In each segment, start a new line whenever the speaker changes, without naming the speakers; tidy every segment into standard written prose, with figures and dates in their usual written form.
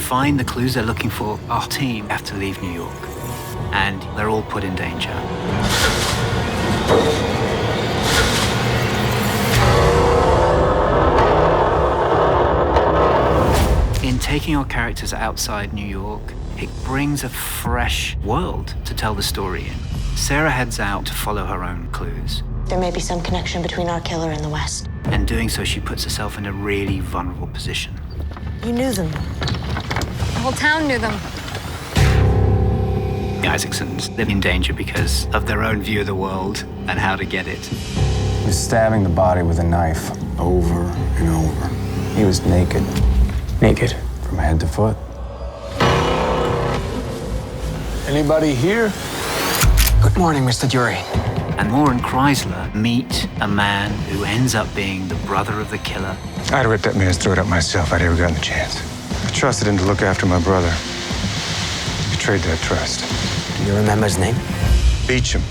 find the clues they're looking for, our team have to leave New York. And they're all put in danger. In taking our characters outside New York, it brings a fresh world to tell the story in. Sara heads out to follow her own clues.
There may be some connection between our killer and the West.
And doing so, she puts herself in a really vulnerable position.
You knew them.
The whole town knew them.
The Isaacsons live in danger because of their own view of the world and how to get it.
He was stabbing the body with a knife over and over. He was naked. Naked? From head to foot. Anybody here?
Good morning, Mr. Jury.
And Moore and Kreizler meet a man who ends up being the brother of the killer.
I'd have ripped that man's throat out myself if I'd ever gotten the chance. I trusted him to look after my brother. He betrayed that trust.
Do you remember his name?
Beecham.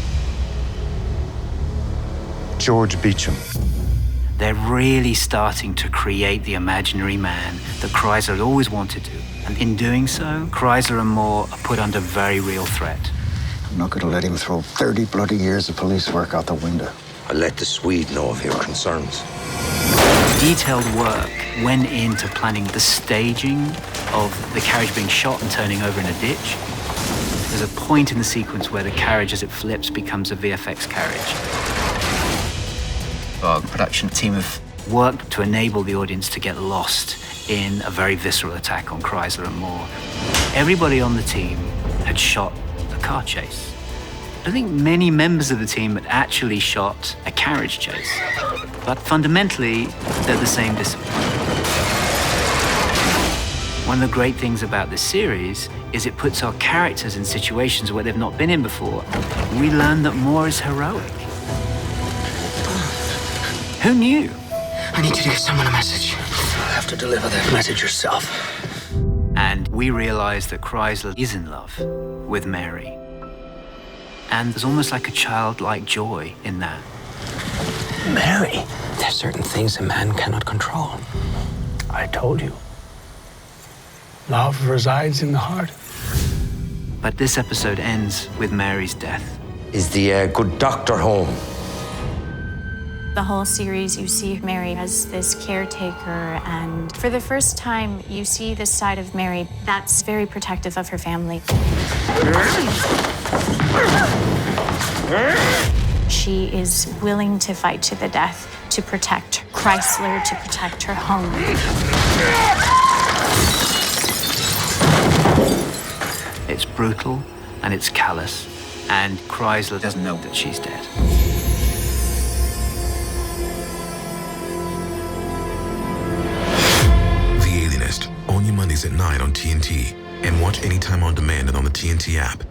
George Beecham.
They're really starting to create the imaginary man that Kreizler had always wanted to. And in doing so, Kreizler and Moore are put under very real threat.
I'm not going to let him throw 30 bloody years of police work out the window.
I'll let the Swede know of your concerns.
Detailed work went into planning the staging of the carriage being shot and turning over in a ditch. There's a point in the sequence where the carriage, as it flips, becomes a VFX carriage. Our production team have worked to enable the audience to get lost in a very visceral attack on Kreizler and Moore. Everybody on the team had shot a car chase. I don't think many members of the team had actually shot a carriage chase. But fundamentally, they're the same discipline. One of the great things about this series is it puts our characters in situations where they've not been in before. We learn that Moore is heroic. Who knew?
I need you to give someone a message. You'll have to deliver that message yourself.
And we realize that Kreizler is in love with Mary. And there's almost like a childlike joy in that.
Mary? There's certain things a man cannot control.
I told you. Love resides in the heart.
But this episode ends with Mary's death.
Is the good doctor home?
The whole series, you see Mary as this caretaker, and for the first time, you see this side of Mary that's very protective of her family. She is willing to fight to the death to protect Kreizler, to protect her home.
It's brutal and it's callous, and Kreizler doesn't know that she's dead.
The Alienist, only Mondays at 9 on TNT, and watch anytime on demand and on the TNT app.